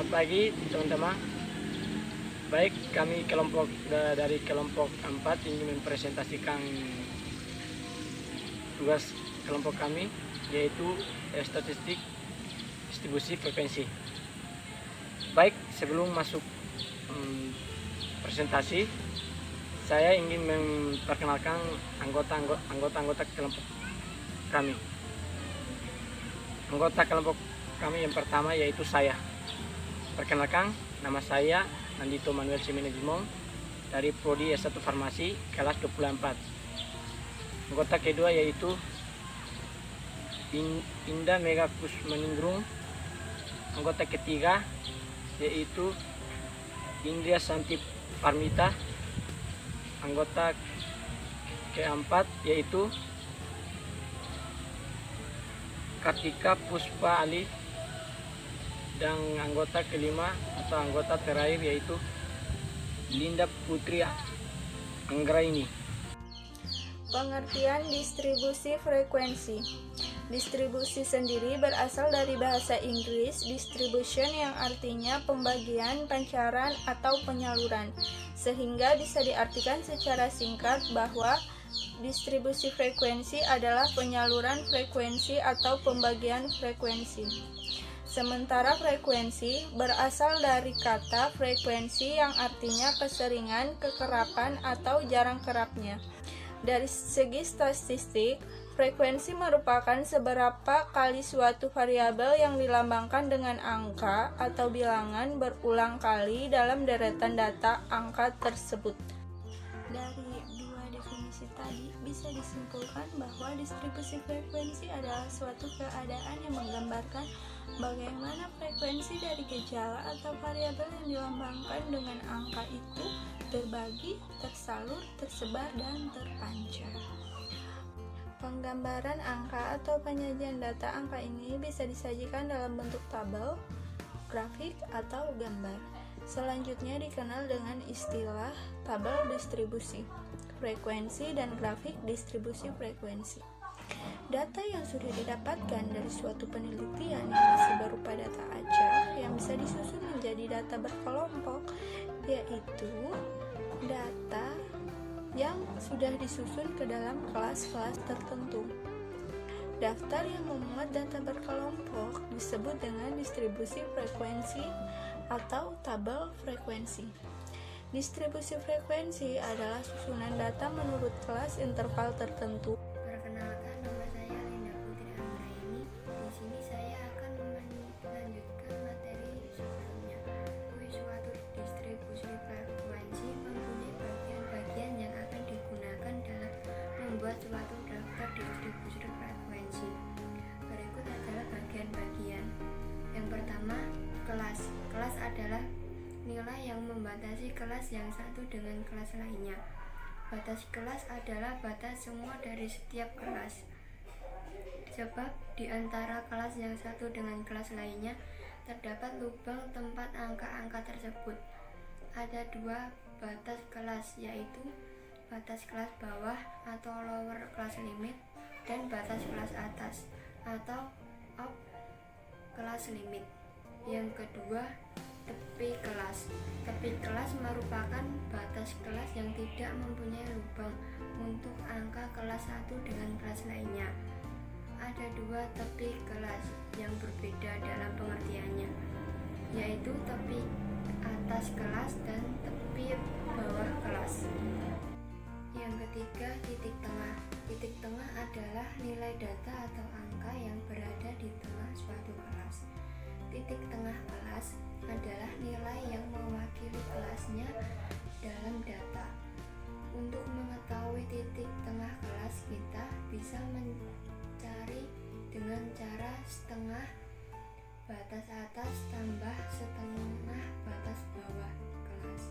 Selamat pagi teman-teman. Baik, kami dari kelompok 4 ingin mempresentasikan tugas kelompok kami, yaitu statistik distribusi frekuensi. Baik, sebelum masuk presentasi, saya ingin memperkenalkan anggota kelompok kami. Anggota kelompok kami yang pertama yaitu saya. Perkenalkan, nama saya Nandito Manuel Simenegimong dari Prodi S1 Farmasi kelas 24. Anggota kedua yaitu Indah Mega Kusmaningrum. Anggota ketiga yaitu Indria Santi Parmita. Anggota keempat yaitu Kartika Puspa Ali, dan anggota kelima atau anggota terakhir yaitu Linda Putri Anggraini. Pengertian distribusi frekuensi. Distribusi sendiri berasal dari bahasa Inggris distribution yang artinya pembagian, pancaran, atau penyaluran, sehingga bisa diartikan secara singkat bahwa distribusi frekuensi adalah penyaluran frekuensi atau pembagian frekuensi. Sementara frekuensi berasal dari kata frekuensi yang artinya keseringan, kekerapan, atau jarang kerapnya. Dari segi statistik, frekuensi merupakan seberapa kali suatu variabel yang dilambangkan dengan angka atau bilangan berulang kali dalam deretan data angka tersebut. Dari dua definisi tadi, bisa disimpulkan bahwa distribusi frekuensi adalah suatu keadaan yang menggambarkan bagaimana frekuensi dari gejala atau variabel yang dilambangkan dengan angka itu terbagi, tersalur, tersebar, dan terpancar. Penggambaran angka atau penyajian data angka ini bisa disajikan dalam bentuk tabel, grafik, atau gambar. Selanjutnya dikenal dengan istilah tabel distribusi frekuensi dan grafik distribusi frekuensi. Data yang sudah didapatkan dari suatu penelitian yang masih berupa data acak yang bisa disusun menjadi data berkelompok, yaitu data yang sudah disusun ke dalam kelas-kelas tertentu. Daftar yang memuat data berkelompok disebut dengan distribusi frekuensi atau tabel frekuensi. Distribusi frekuensi adalah susunan data menurut kelas interval tertentu. Perkenalkan, nama saya Linda Putri Anggraini. Di sini saya akan melanjutkan materi sebelumnya. Suatu distribusi frekuensi mempunyai bagian-bagian yang akan digunakan dalam membuat suatu daftar distribusi frekuensi. Berikut adalah bagian-bagian. Yang pertama, kelas. Kelas adalah nilai yang membatasi kelas yang satu dengan kelas lainnya. Batas kelas adalah batas semua dari setiap kelas. Sebab di antara kelas yang satu dengan kelas lainnya terdapat lubang tempat angka-angka tersebut. Ada dua batas kelas, yaitu batas kelas bawah atau lower class limit dan batas kelas atas atau up class limit. Yang kedua, tepi kelas. Tepi kelas merupakan batas kelas yang tidak mempunyai lubang untuk angka kelas satu dengan kelas lainnya. Ada dua tepi kelas yang berbeda dalam pengertiannya, yaitu tepi atas kelas dan tepi bawah kelas. Yang ketiga, titik tengah. Titik tengah adalah nilai data atau angka yang berada di tengah suatu kelas. Titik tengah kelas adalah nilai yang mewakili kelasnya dalam data. Untuk mengetahui titik tengah kelas, kita bisa mencari dengan cara setengah batas atas tambah setengah batas bawah kelas.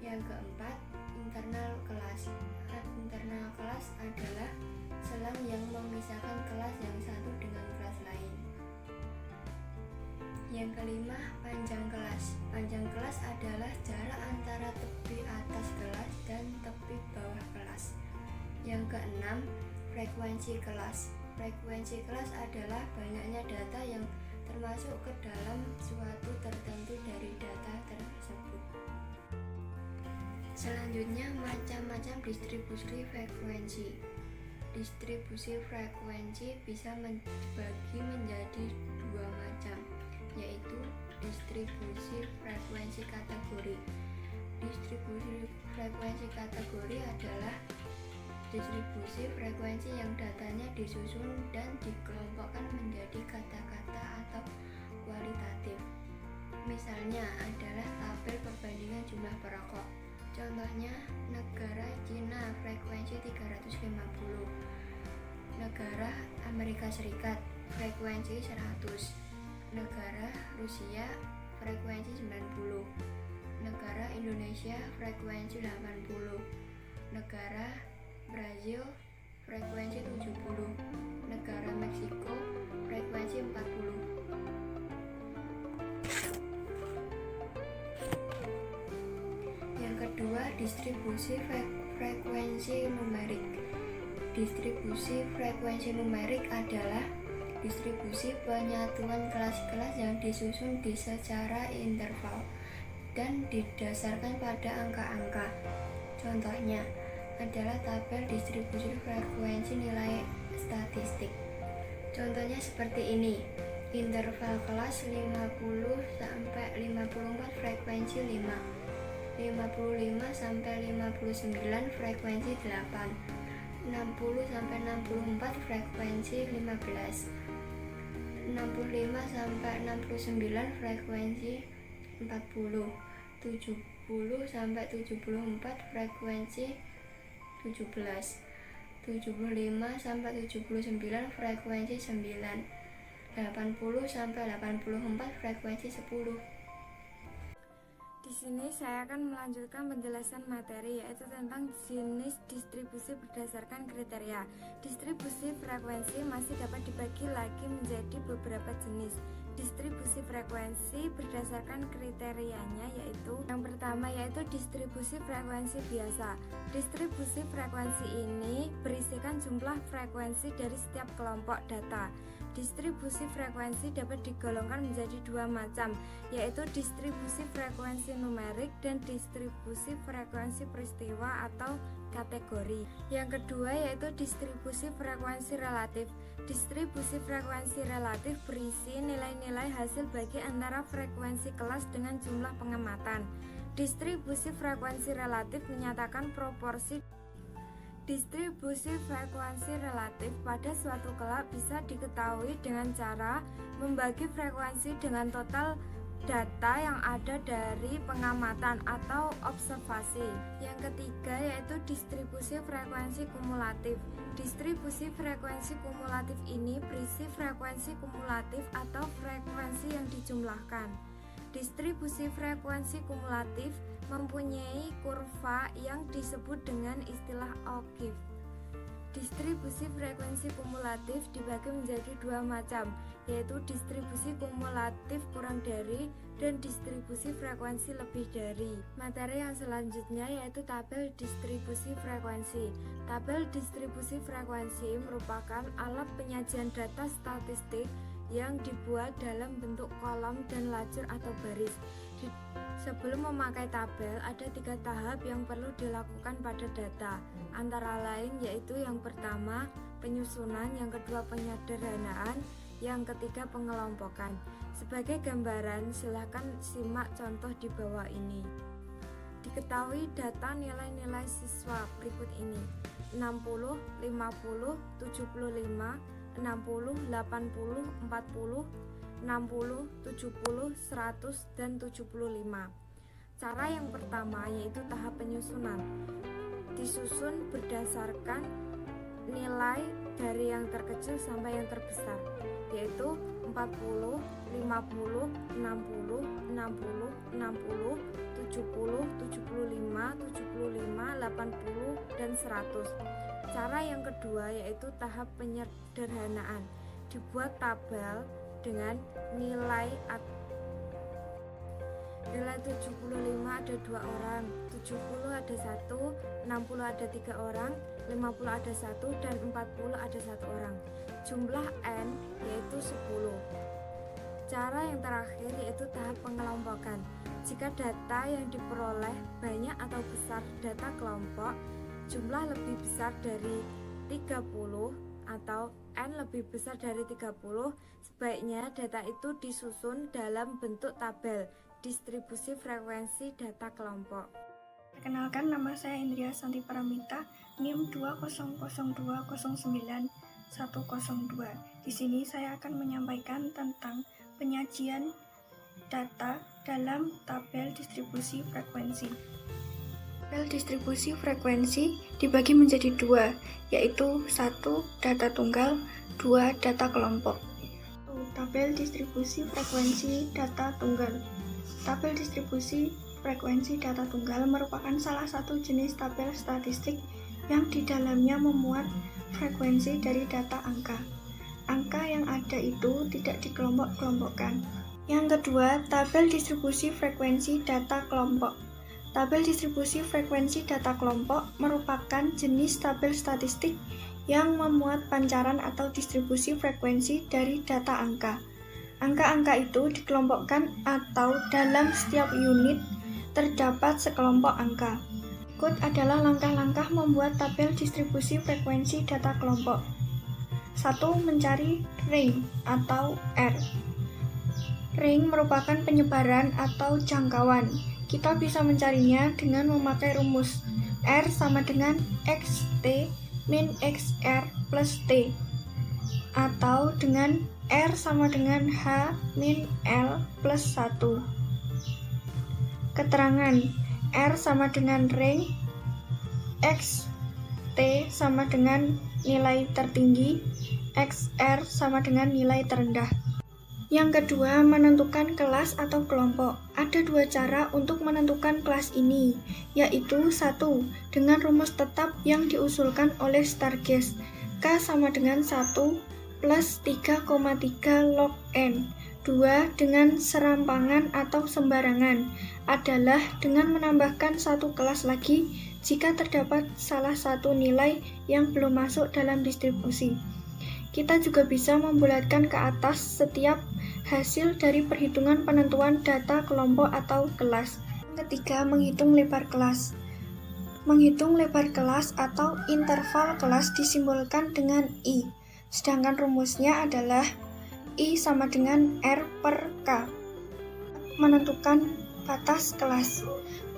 Yang keempat, internal kelas. Internal kelas adalah selang yang memisahkan kelas yang satu dengan kelas lain. Yang kelima, panjang kelas. Panjang kelas adalah jarak antara tepi atas kelas dan tepi bawah kelas. Yang keenam, frekuensi kelas. Frekuensi kelas adalah banyaknya data yang termasuk ke dalam suatu tertentu dari data tersebut. Selanjutnya, macam-macam distribusi frekuensi. Distribusi frekuensi bisa dibagi menjadi dua macam, yaitu distribusi frekuensi kategori. Distribusi frekuensi kategori adalah distribusi frekuensi yang datanya disusun dan dikelompokkan menjadi kata-kata atau kualitatif. Misalnya adalah tabel perbandingan jumlah perokok. Contohnya, negara Cina frekuensi 350, negara Amerika Serikat frekuensi 100, negara Rusia frekuensi 90, negara Indonesia frekuensi 80, negara Brazil frekuensi 70, negara Meksiko frekuensi 40. Yang kedua, distribusi frekuensi numerik. Distribusi frekuensi numerik adalah distribusi penyatuan kelas-kelas yang disusun secara interval dan didasarkan pada angka-angka. Contohnya adalah tabel distribusi frekuensi nilai statistik. Contohnya seperti ini. Interval kelas 50 sampai 54 frekuensi 5, 55 sampai 59 frekuensi 8, 60 sampai 64 frekuensi 15, 65 sampai 69 frekuensi 40, 70 sampai 74 frekuensi 17, 75 sampai 79 frekuensi 9, 80 sampai 84 frekuensi 10. Di sini saya akan melanjutkan penjelasan materi, yaitu tentang jenis distribusi berdasarkan kriteria. Distribusi frekuensi masih dapat dibagi lagi menjadi beberapa jenis. Distribusi frekuensi berdasarkan kriterianya, yaitu yang pertama yaitu distribusi frekuensi biasa. Distribusi frekuensi ini berisikan jumlah frekuensi dari setiap kelompok data. Distribusi frekuensi dapat digolongkan menjadi dua macam, yaitu distribusi frekuensi numerik dan distribusi frekuensi peristiwa atau kategori. Yang kedua yaitu distribusi frekuensi relatif. Distribusi frekuensi relatif berisi nilai-nilai hasil bagi antara frekuensi kelas dengan jumlah pengamatan. Distribusi frekuensi relatif menyatakan proporsi. Distribusi frekuensi relatif pada suatu kelas bisa diketahui dengan cara membagi frekuensi dengan total data yang ada dari pengamatan atau observasi. Yang ketiga yaitu distribusi frekuensi kumulatif. Distribusi frekuensi kumulatif ini berisi frekuensi kumulatif atau frekuensi yang dijumlahkan. Distribusi frekuensi kumulatif mempunyai kurva yang disebut dengan istilah O'Keefe. Distribusi frekuensi kumulatif dibagi menjadi dua macam, yaitu distribusi kumulatif kurang dari dan distribusi frekuensi lebih dari. Materi yang selanjutnya yaitu tabel distribusi frekuensi. Tabel distribusi frekuensi merupakan alat penyajian data statistik yang dibuat dalam bentuk kolom dan lajur atau baris. Sebelum memakai tabel, ada 3 tahap yang perlu dilakukan pada data, antara lain yaitu yang pertama penyusunan, yang kedua penyederhanaan, yang ketiga pengelompokan. Sebagai gambaran, silakan simak contoh di bawah ini. Diketahui data nilai-nilai siswa berikut ini: 60, 50, 75, 60, 80, 40, 60, 70, 100, dan 75. Cara yang pertama yaitu tahap penyusunan. Disusun berdasarkan nilai dari yang terkecil sampai yang terbesar, yaitu 40, 50, 60, 60, 60, 70, 75, 75, 80, dan 100. Cara yang kedua yaitu tahap penyederhanaan. Dibuat tabel dengan nilai 75 ada 2 orang, 70 ada 1, 60 ada 3 orang, 50 ada 1, dan 40 ada 1 orang. Jumlah N yaitu 10. yang terakhir yaitu tahap pengelompokan. Jika data yang diperoleh banyak atau besar data kelompok, jumlah lebih besar dari 30 atau N lebih besar dari 30, sebaiknya data itu disusun dalam bentuk tabel distribusi frekuensi data kelompok. Perkenalkan, nama saya Indria Santi Paramita, NIM 200099102. Di sini saya akan menyampaikan tentang penyajian data dalam tabel distribusi frekuensi. Tabel distribusi frekuensi dibagi menjadi dua, yaitu 1. Data tunggal, 2. Data kelompok. Tabel distribusi frekuensi data tunggal. Tabel distribusi frekuensi data tunggal merupakan salah satu jenis tabel statistik yang di dalamnya memuat frekuensi dari data angka. Angka yang ada itu tidak dikelompok-kelompokkan. Yang kedua, tabel distribusi frekuensi data kelompok. Tabel distribusi frekuensi data kelompok merupakan jenis tabel statistik yang memuat pancaran atau distribusi frekuensi dari data angka. Angka-angka itu dikelompokkan atau dalam setiap unit terdapat sekelompok angka. Berikut adalah langkah-langkah membuat tabel distribusi frekuensi data kelompok. 1. Mencari range atau R. Range merupakan penyebaran atau jangkauan. Kita bisa mencarinya dengan memakai rumus R sama dengan XT min XR plus T, atau dengan R sama dengan H min L plus 1. Keterangan R sama dengan range, X T sama dengan nilai tertinggi, XR sama dengan nilai terendah. Yang kedua, menentukan kelas atau kelompok. Ada dua cara untuk menentukan kelas ini, yaitu 1. Dengan rumus tetap yang diusulkan oleh Stargate, K sama dengan 1 plus 3,3 log N. 2. Dengan serampangan atau sembarangan, adalah dengan menambahkan satu kelas lagi jika terdapat salah satu nilai yang belum masuk dalam distribusi. Kita juga bisa membulatkan ke atas setiap hasil dari perhitungan penentuan data kelompok atau kelas. Yang ketiga, menghitung lebar kelas. Menghitung lebar kelas atau interval kelas disimbolkan dengan I, sedangkan rumusnya adalah I sama dengan R per K. Menentukan batas kelas.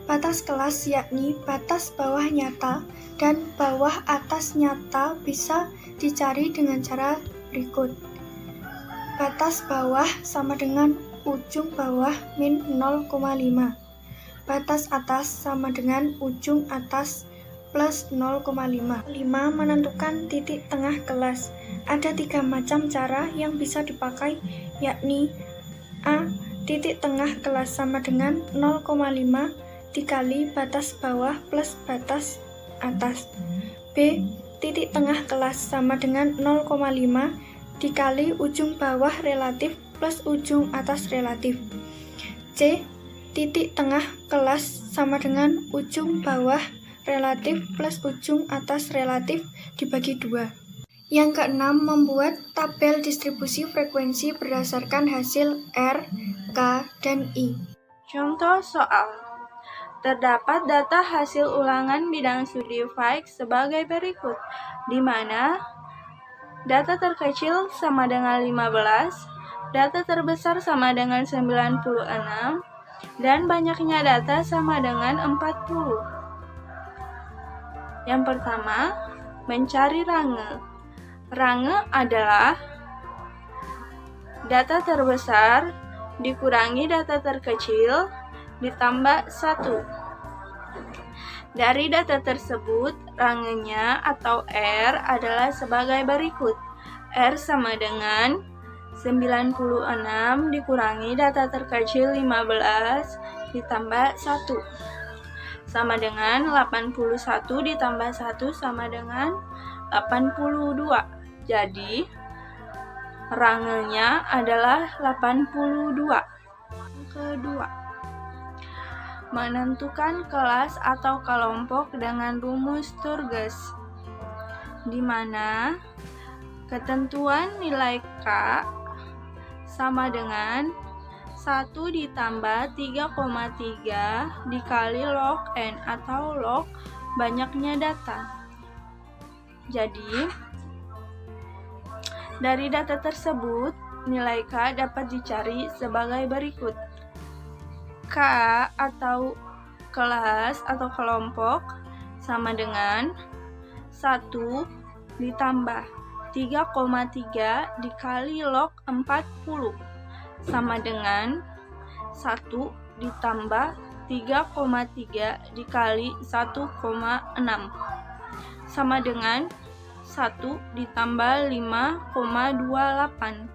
Batas kelas yakni batas bawah nyata dan bawah atas nyata bisa dicari dengan cara berikut. Batas bawah sama dengan ujung bawah min 0,5. Batas atas sama dengan ujung atas plus 0,5. 5. Menentukan titik tengah kelas. Ada 3 macam cara yang bisa dipakai, yakni A. Titik tengah kelas sama dengan 0,5 dikali batas bawah plus batas atas. B. Titik tengah kelas sama dengan 0,5 dikali ujung bawah relatif plus ujung atas relatif. C. Titik tengah kelas sama dengan ujung bawah relatif plus ujung atas relatif dibagi 2. Yang keenam, membuat tabel distribusi frekuensi berdasarkan hasil R, K, dan I. Contoh soal. Terdapat data hasil ulangan bidang studi FAIC sebagai berikut, di mana data terkecil sama dengan 15, data terbesar sama dengan 96, dan banyaknya data sama dengan 40. Yang pertama, mencari range. Range adalah data terbesar dikurangi data terkecil ditambah 1. Dari data tersebut, rangenya atau R adalah sebagai berikut. R sama dengan 96 dikurangi data terkecil 15 ditambah 1. Sama dengan 81 ditambah 1 sama dengan 82. Jadi, rangenya adalah 82. Kedua, menentukan kelas atau kelompok dengan rumus Sturges, di mana ketentuan nilai K sama dengan 1 ditambah 3,3 dikali log N atau log banyaknya data. Jadi, dari data tersebut, nilai K dapat dicari sebagai berikut. K atau kelas atau kelompok sama dengan 1 ditambah 3,3 dikali log 40 sama dengan 1 ditambah 3,3 dikali 1,6 sama dengan 1 ditambah 5,28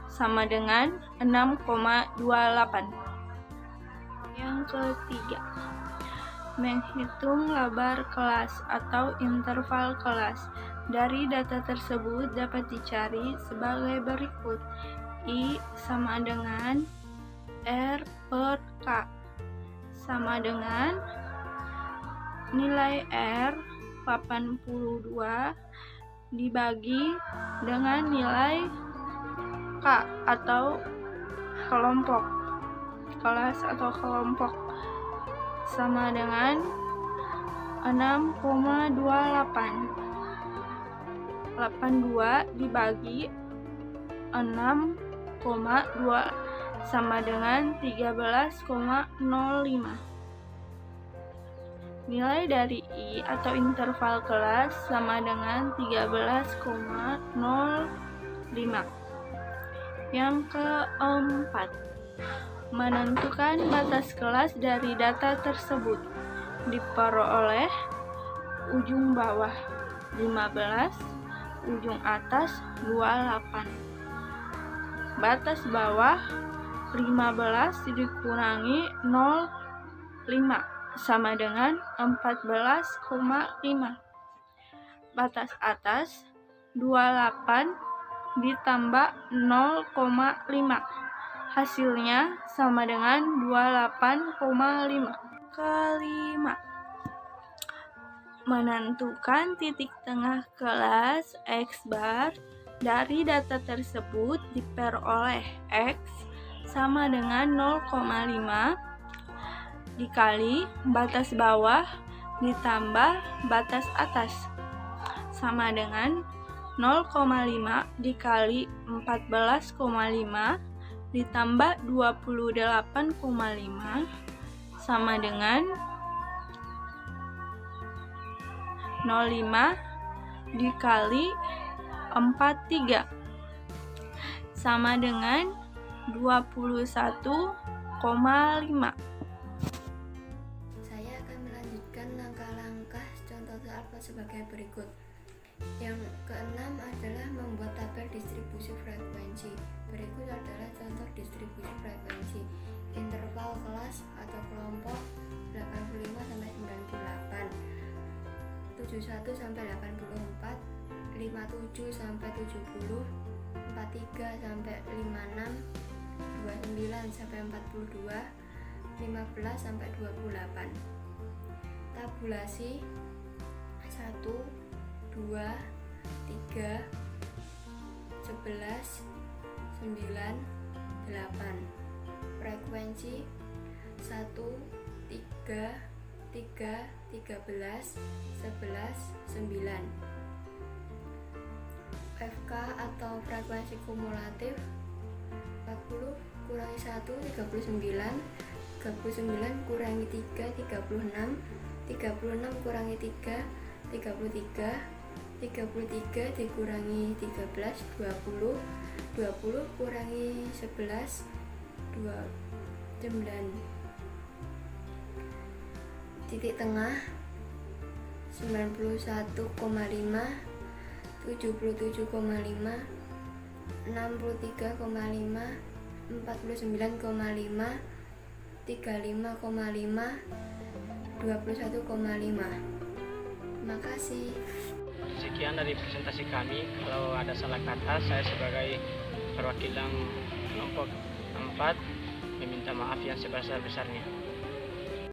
sama dengan 6,28. Yang ketiga, menghitung lebar kelas atau interval kelas. Dari data tersebut dapat dicari sebagai berikut. I sama dengan R per K sama dengan nilai R 82 dibagi dengan nilai K atau kelompok, kelas atau kelompok sama dengan 6,28. 82 dibagi 6,2 sama dengan 13,05. Nilai dari I atau interval kelas sama dengan 13,05. Yang keempat, menentukan batas kelas dari data tersebut. Diperoleh ujung bawah 15, ujung atas 28. Batas bawah 15 dikurangi 0,5 sama dengan 14,5. Batas atas 28 ditambah 0,5. Hasilnya sama dengan 28,5. Kelima, menentukan titik tengah kelas X bar dari data tersebut diperoleh X sama dengan 0,5 dikali batas bawah ditambah batas atas sama dengan 0,5 dikali 14,5 ditambah 28,5 sama dengan 0,5 dikali 43 sama dengan 21,5. Saya akan melanjutkan langkah-langkah contoh soal sebagai berikut. Yang keenam adalah membuat tabel distribusi frekuensi. Berikut adalah contoh distribusi frekuensi. Interval kelas atau kelompok 85 sampai 98, 71 sampai 84, 57 sampai 70, 43 sampai 56, 29 sampai 42, 15 sampai 28. Tabulasi 1, 2, 3, 11, 9, 8. Frekuensi 1, 3, 3, 13, 11, 9. FK atau frekuensi kumulatif 40 kurangi 1, 39, 39 kurangi 3, 36, 36 kurangi 3, 33, 33 dikurangi 13, 20, 20 kurangi 11, 9. Titik tengah 91,5, 77,5, 63,5, 49,5, 35,5, 21,5. Terima kasih. Sekian dari presentasi kami. Kalau ada salah kata, saya sebagai perwakilan kelompok 4 meminta maaf yang sebesar-besarnya.